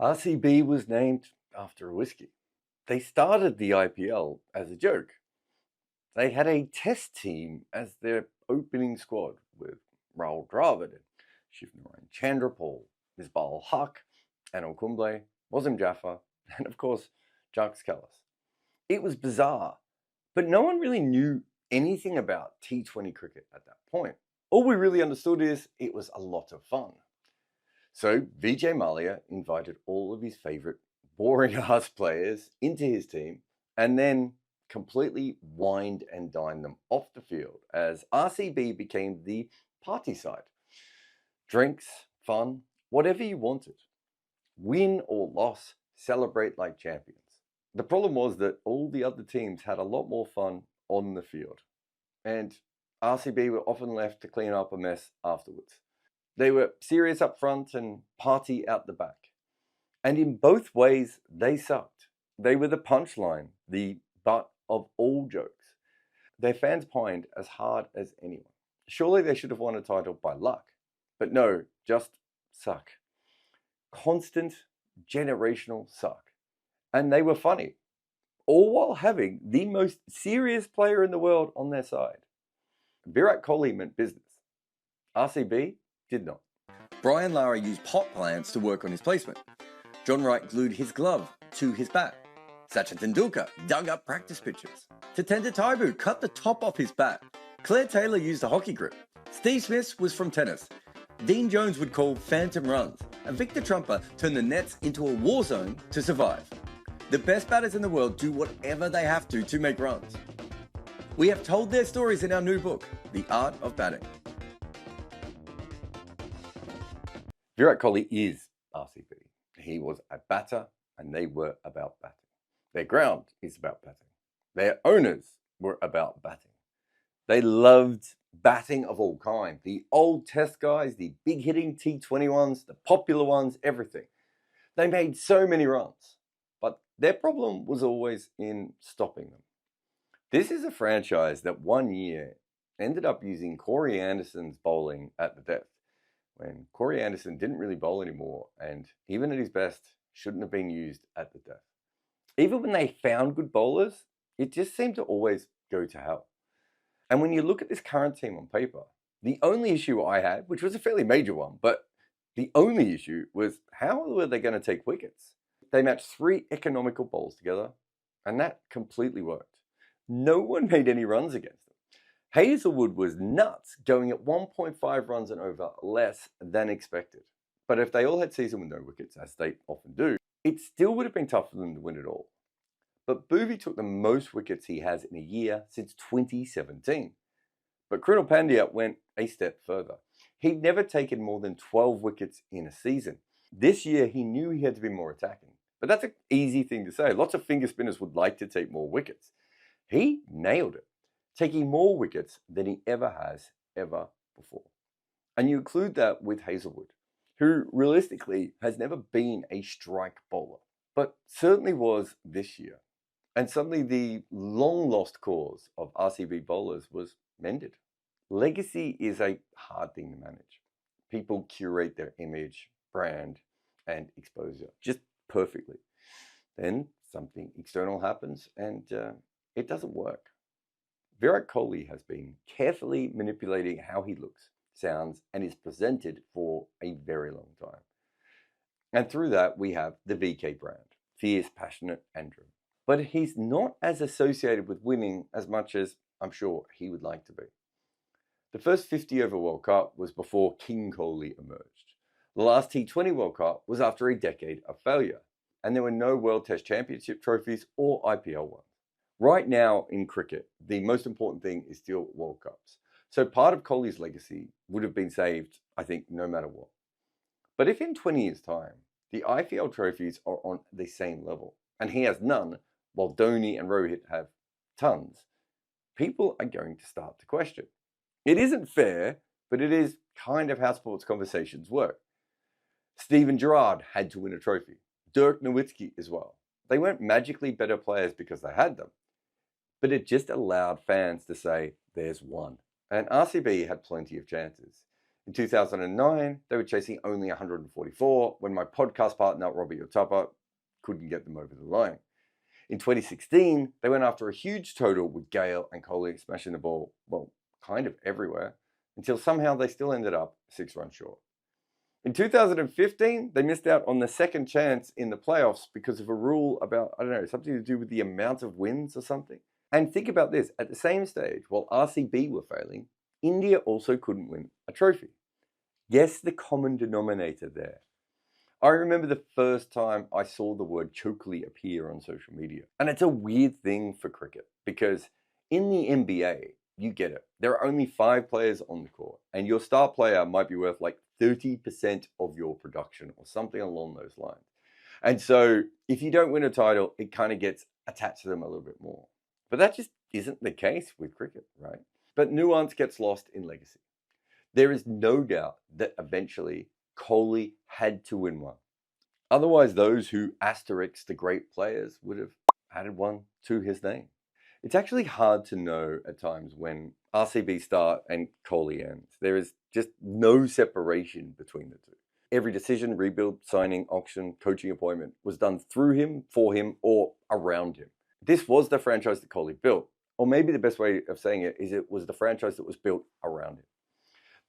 RCB was named after a whiskey. They started the IPL as a joke. They had a test team as their opening squad with Rahul Dravid, Shivnarine Chandrapal, Misbah Haq, Anil Kumble, Wasim Jaffer, and of course, Jacques Kallis. It was bizarre, but no one really knew anything about T20 cricket at that point. All we really understood is it was a lot of fun. So Vijay Mallya invited all of his favourite boring-ass players into his team and then completely wined and dined them off the field as RCB became the party side. Drinks, fun, whatever you wanted. Win or loss, celebrate like champions. The problem was that all the other teams had a lot more fun on the field, and RCB were often left to clean up a mess afterwards. They were serious up front and party out the back. And in both ways, they sucked. They were the punchline, the butt of all jokes. Their fans pined as hard as anyone. Surely they should have won a title by luck. But no, just suck. Constant, generational suck. And they were funny, all while having the most serious player in the world on their side. Virat Kohli meant business. RCB did not. Brian Lara used pot plants to work on his placement. John Wright glued his glove to his bat. Sachin Tendulkar dug up practice pitches. Tatenda Taibu cut the top off his bat. Claire Taylor used a hockey grip. Steve Smith was from tennis. Dean Jones would call phantom runs. And Victor Trumper turned the nets into a war zone to survive. The best batters in the world do whatever they have to make runs. We have told their stories in our new book, The Art of Batting. Virat Kohli is RCB. He was a batter and they were about batting. Their ground is about batting. Their owners were about batting. They loved batting of all kinds. The old test guys, the big hitting T20 ones, the popular ones, everything. They made so many runs, but their problem was always in stopping them. This is a franchise that one year ended up using Corey Anderson's bowling at the death, when Corey Anderson didn't really bowl anymore and even at his best shouldn't have been used at the death. Even when they found good bowlers, it just seemed to always go to hell. And when you look at this current team on paper, the only issue I had, which was a fairly major one, but the only issue was how were they going to take wickets? They matched 3 economical bowls together and that completely worked. No one made any runs against them. Hazelwood was nuts, going at 1.5 runs and over less than expected. But if they all had season with no wickets, as they often do, it still would have been tough for them to win it all. But Bhuvi took the most wickets he has in a year since 2017. But Krunal Pandya went a step further. He'd never taken more than 12 wickets in a season. This year, he knew he had to be more attacking. But that's an easy thing to say. Lots of finger spinners would like to take more wickets. He nailed it, taking more wickets than he ever has before. And you include that with Hazelwood, who realistically has never been a strike bowler, but certainly was this year. And suddenly the long-lost cause of RCB bowlers was mended. Legacy is a hard thing to manage. People curate their image, brand, and exposure just perfectly. Then something external happens and it doesn't work. Virat Kohli has been carefully manipulating how he looks, sounds, and is presented for a very long time. And through that, we have the VK brand, fierce, passionate, and driven. But he's not as associated with winning as much as I'm sure he would like to be. The first 50-over World Cup was before King Kohli emerged. The last T20 World Cup was after a decade of failure, and there were no World Test Championship trophies or IPL ones. Right now in cricket, the most important thing is still World Cups. So part of Kohli's legacy would have been saved, I think, no matter what. But if in 20 years' time, the IPL trophies are on the same level, and he has none, while Dhoni and Rohit have tons, people are going to start to question. It isn't fair, but it is kind of how sports conversations work. Steven Gerrard had to win a trophy. Dirk Nowitzki as well. They weren't magically better players because they had them. But it just allowed fans to say, there's one. And RCB had plenty of chances. In 2009, they were chasing only 144 when my podcast partner, Robbie Otapa, couldn't get them over the line. In 2016, they went after a huge total with Gale and Kohli smashing the ball, well, kind of everywhere, until somehow they still ended up 6 runs short. In 2015, they missed out on the second chance in the playoffs because of a rule about, I don't know, something to do with the amount of wins or something. And think about this, at the same stage, while RCB were failing, India also couldn't win a trophy. Guess the common denominator there. I remember the first time I saw the word chokely appear on social media. And it's a weird thing for cricket because in the NBA, you get it. There are only 5 players on the court and your star player might be worth like 30% of your production or something along those lines. And so if you don't win a title, it kind of gets attached to them a little bit more. But that just isn't the case with cricket, right? But nuance gets lost in legacy. There is no doubt that eventually Kohli had to win one. Otherwise, those who asterisk the great players would have added one to his name. It's actually hard to know at times when RCB start and Kohli ends. There is just no separation between the two. Every decision, rebuild, signing, auction, coaching appointment was done through him, for him, or around him. This was the franchise that Kohli built. Or maybe the best way of saying it is it was the franchise that was built around him.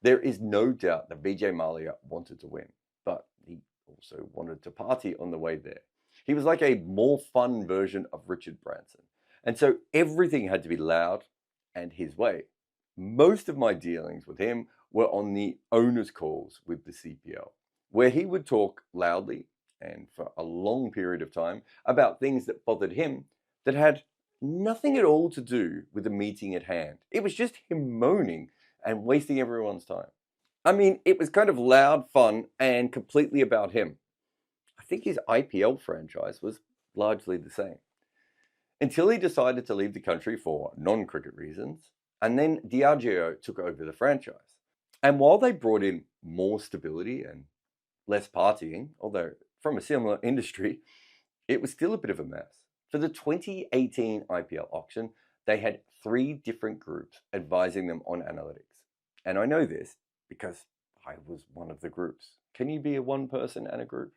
There is no doubt that Vijay Mallya wanted to win, but he also wanted to party on the way there. He was like a more fun version of Richard Branson. And so everything had to be loud and his way. Most of my dealings with him were on the owner's calls with the CPL, where he would talk loudly and for a long period of time about things that bothered him that had nothing at all to do with the meeting at hand. It was just him moaning and wasting everyone's time. I mean, it was kind of loud, fun, and completely about him. I think his IPL franchise was largely the same. Until he decided to leave the country for non-cricket reasons, and then Diageo took over the franchise. And while they brought in more stability and less partying, although from a similar industry, it was still a bit of a mess. For the 2018 IPL auction, they had 3 different groups advising them on analytics. And I know this because I was one of the groups. Can you be a one person and a group?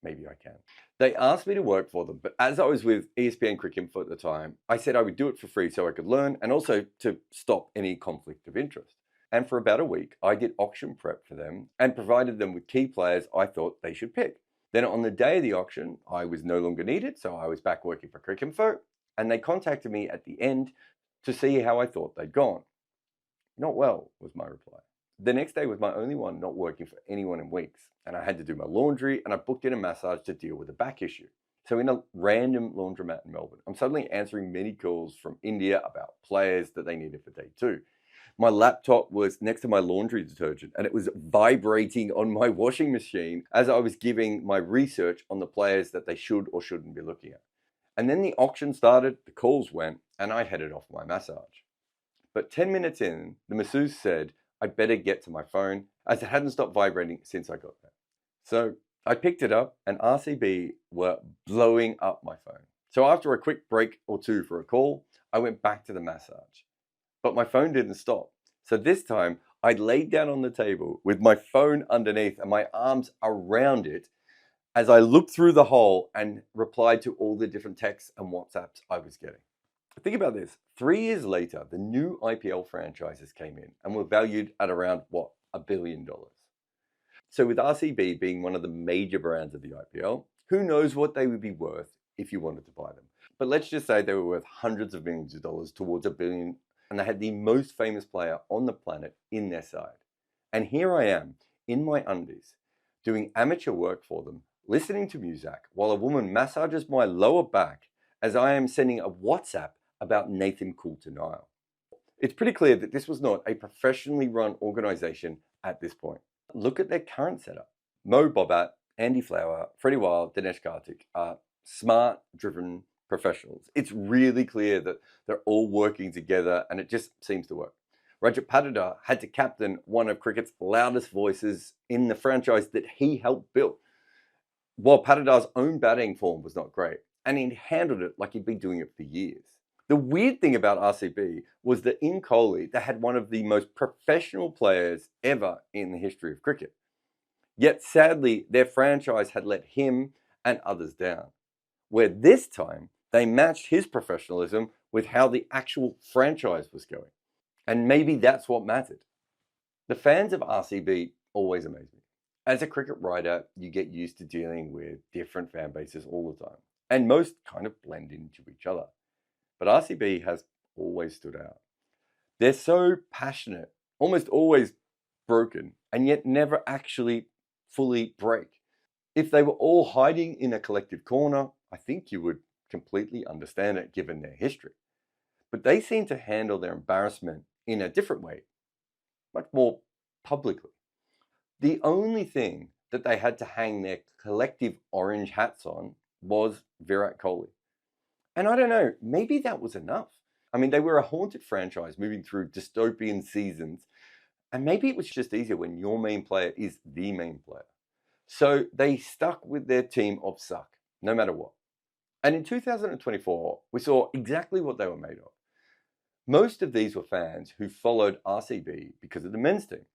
Maybe I can. They asked me to work for them, but as I was with ESPN Cricket Info at the time, I said I would do it for free so I could learn and also to stop any conflict of interest. And for about a week, I did auction prep for them and provided them with key players I thought they should pick. Then on the day of the auction, I was no longer needed, so I was back working for Cricket Info, and they contacted me at the end to see how I thought they'd gone. Not well, was my reply. The next day was my only one not working for anyone in weeks, and I had to do my laundry, and I booked in a massage to deal with a back issue. So in a random laundromat in Melbourne, I'm suddenly answering many calls from India about players that they needed for day 2. My laptop was next to my laundry detergent, and it was vibrating on my washing machine as I was giving my research on the players that they should or shouldn't be looking at. And then the auction started, the calls went, and I headed off my massage. But 10 minutes in, the masseuse said I'd better get to my phone as it hadn't stopped vibrating since I got there. So I picked it up and RCB were blowing up my phone. So after a quick break or 2 for a call, I went back to the massage. But my phone didn't stop. So this time I laid down on the table with my phone underneath and my arms around it as I looked through the hole and replied to all the different texts and WhatsApps I was getting. Think about this. 3 years later, the new IPL franchises came in and were valued at around, $1 billion. So with RCB being one of the major brands of the IPL, who knows what they would be worth if you wanted to buy them. But let's just say they were worth hundreds of millions of dollars towards $1 billion, and they had the most famous player on the planet in their side. And here I am, in my undies, doing amateur work for them, listening to music while a woman massages my lower back as I am sending a WhatsApp about Nathan Coulter-Nile. It's pretty clear that this was not a professionally run organization at this point. Look at their current setup. Mo Bobbat, Andy Flower, Freddie Wild, Dinesh Karthik are smart, driven professionals. It's really clear that they're all working together and it just seems to work. Rajat Patidar had to captain one of cricket's loudest voices in the franchise that he helped build. While Patidar's own batting form was not great, and he handled it like he'd been doing it for years. The weird thing about RCB was that in Kohli, they had one of the most professional players ever in the history of cricket. Yet sadly, their franchise had let him and others down, where this time they matched his professionalism with how the actual franchise was going. And maybe that's what mattered. The fans of RCB always amaze me. As a cricket writer, you get used to dealing with different fan bases all the time, and most kind of blend into each other. But RCB has always stood out. They're so passionate, almost always broken, and yet never actually fully break. If they were all hiding in a collective corner, I think you would completely understand it given their history. But they seem to handle their embarrassment in a different way, much more publicly. The only thing that they had to hang their collective orange hats on was Virat Kohli. And I don't know, maybe that was enough. I mean, they were a haunted franchise moving through dystopian seasons, and maybe it was just easier when your main player is the main player. So they stuck with their team of suck, no matter what. And in 2024, we saw exactly what they were made of. Most of these were fans who followed RCB because of the men's team.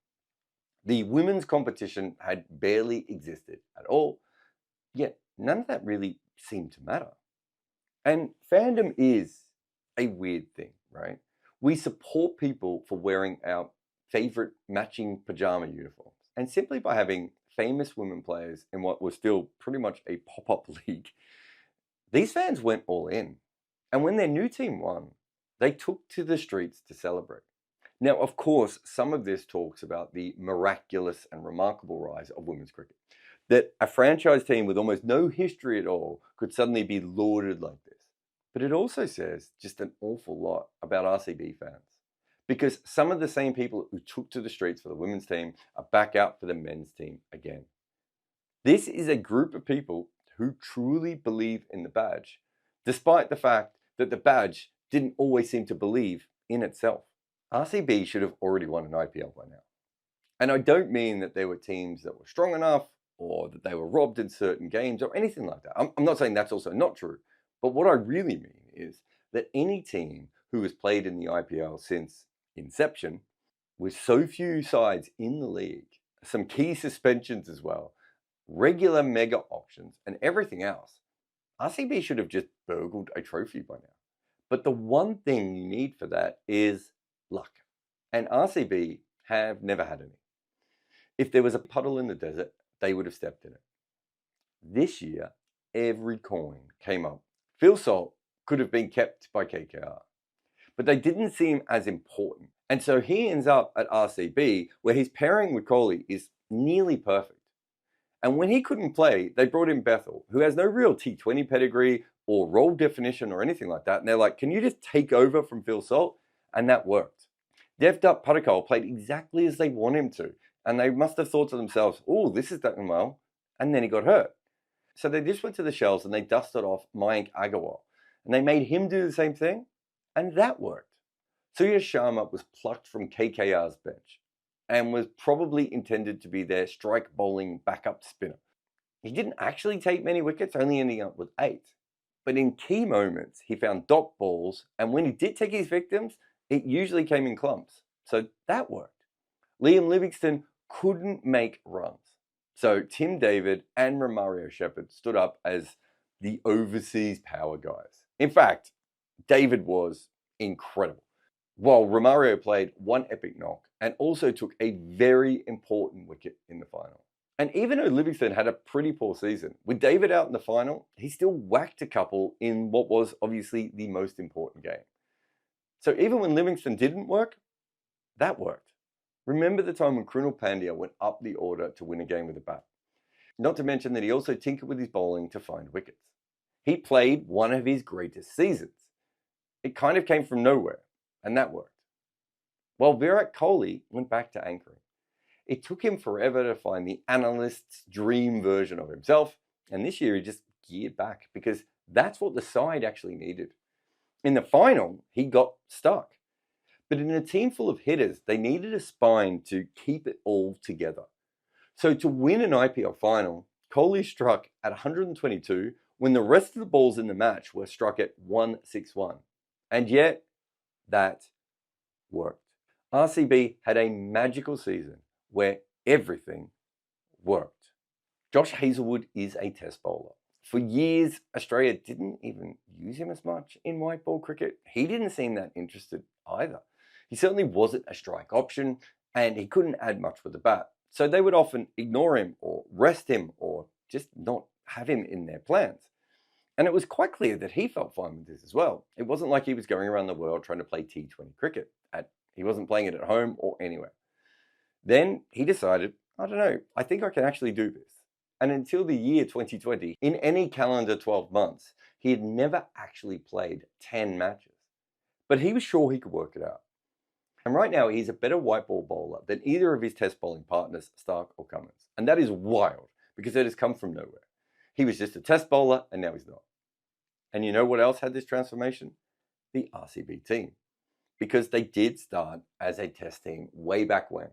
The women's competition had barely existed at all, yet none of that really seemed to matter. And fandom is a weird thing, right? We support people for wearing our favorite matching pajama uniforms. And simply by having famous women players in what was still pretty much a pop-up league, these fans went all in. And when their new team won, they took to the streets to celebrate. Now, of course, some of this talks about the miraculous and remarkable rise of women's cricket. That a franchise team with almost no history at all could suddenly be lauded like this. But it also says just an awful lot about RCB fans. Because some of the same people who took to the streets for the women's team are back out for the men's team again. This is a group of people who truly believe in the badge, despite the fact that the badge didn't always seem to believe in itself. RCB should have already won an IPL by now. And I don't mean that there were teams that were strong enough or that they were robbed in certain games or anything like that. I'm not saying that's also not true. But what I really mean is that any team who has played in the IPL since inception, with so few sides in the league, some key suspensions as well, regular mega auctions and everything else, RCB should have just burgled a trophy by now. But the one thing you need for that is luck. And RCB have never had any. If there was a puddle in the desert, they would have stepped in it. This year, every coin came up. Phil Salt could have been kept by KKR, but they didn't seem as important. And so he ends up at RCB, where his pairing with Kohli is nearly perfect. And when he couldn't play, they brought in Bethel, who has no real T20 pedigree or role definition or anything like that. And they're like, can you just take over from Phil Salt? And that worked. Devdutt Padikkal played exactly as they want him to. And they must have thought to themselves, oh, this is done well. And then he got hurt. So they just went to the shelves and they dusted off Mayank Agarwal. And they made him do the same thing. And that worked. Surya Sharma was plucked from KKR's bench and was probably intended to be their strike bowling backup spinner. He didn't actually take many wickets, only ending up with 8. But in key moments, he found dot balls. And when he did take his victims, it usually came in clumps. So that worked. Liam Livingstone couldn't make runs. So Tim David and Romario Shepherd stood up as the overseas power guys. In fact, David was incredible. While Romario played one epic knock and also took a very important wicket in the final. And even though Livingstone had a pretty poor season, with David out in the final, he still whacked a couple in what was obviously the most important game. So even when Livingstone didn't work, that worked. Remember the time when Krunal Pandya went up the order to win a game with a bat. Not to mention that he also tinkered with his bowling to find wickets. He played one of his greatest seasons. It kind of came from nowhere, and that worked. While Virat Kohli went back to anchoring. It took him forever to find the analyst's dream version of himself, and this year he just geared back because that's what the side actually needed. In the final, he got stuck. But in a team full of hitters, they needed a spine to keep it all together. So to win an IPL final, Kohli struck at 122 when the rest of the balls in the match were struck at 161. And yet, that worked. RCB had a magical season where everything worked. Josh Hazlewood is a test bowler. For years, Australia didn't even use him as much in white ball cricket. He didn't seem that interested either. He certainly wasn't a strike option, and he couldn't add much with the bat. So they would often ignore him or rest him or just not have him in their plans. And it was quite clear that he felt fine with this as well. It wasn't like he was going around the world trying to play T20 cricket. He wasn't playing it at home or anywhere. Then he decided, I don't know, I think I can actually do this. And until the year 2020, in any calendar 12 months, he had never actually played 10 matches. But he was sure he could work it out. And right now, he's a better white ball bowler than either of his test bowling partners, Stark or Cummins. And that is wild, because it has come from nowhere. He was just a test bowler, and now he's not. And you know what else had this transformation? The RCB team. Because they did start as a test team way back when.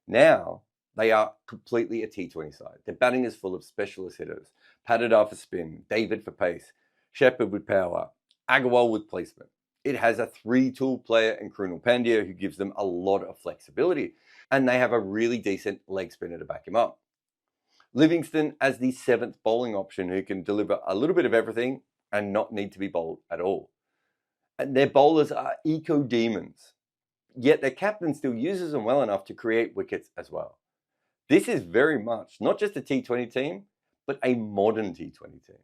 Now, they are completely a T20 side. Their batting is full of specialist hitters. Patidar for spin, David for pace, Shepherd with power, Agarwal with placement. It has a 3-tool player in Krunal Pandya who gives them a lot of flexibility. And they have a really decent leg spinner to back him up. Livingston as the 7th bowling option who can deliver a little bit of everything and not need to be bowled at all. And their bowlers are eco-demons. Yet their captain still uses them well enough to create wickets as well. This is very much not just a T20 team, but a modern T20 team.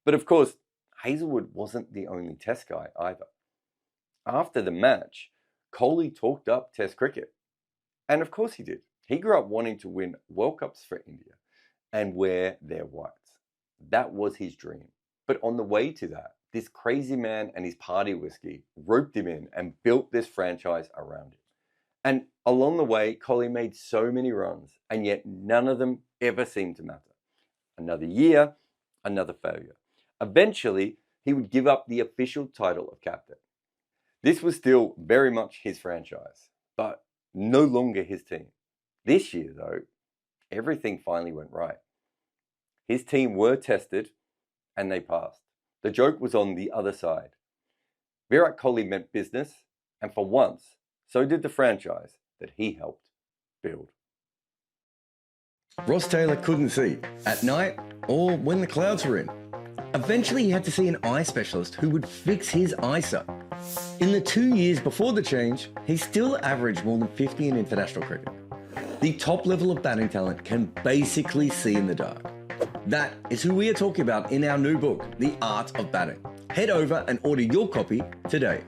But of course, Hazlewood wasn't the only test guy either. After the match, Kohli talked up test cricket. And of course he did. He grew up wanting to win World Cups for India and wear their whites. That was his dream. But on the way to that, this crazy man and his party whiskey roped him in and built this franchise around him. And along the way, Kohli made so many runs, and yet none of them ever seemed to matter. Another year, another failure. Eventually, he would give up the official title of captain. This was still very much his franchise, but no longer his team. This year, though, everything finally went right. His team were tested, and they passed. The joke was on the other side. Virat Kohli meant business, and for once, so did the franchise that he helped build. Ross Taylor couldn't see at night or when the clouds were in. Eventually, he had to see an eye specialist who would fix his eyesight. In the 2 years before the change, he still averaged more than 50 in international cricket. The top level of batting talent can basically see in the dark. That is who we are talking about in our new book, The Art of Batting. Head over and order your copy today.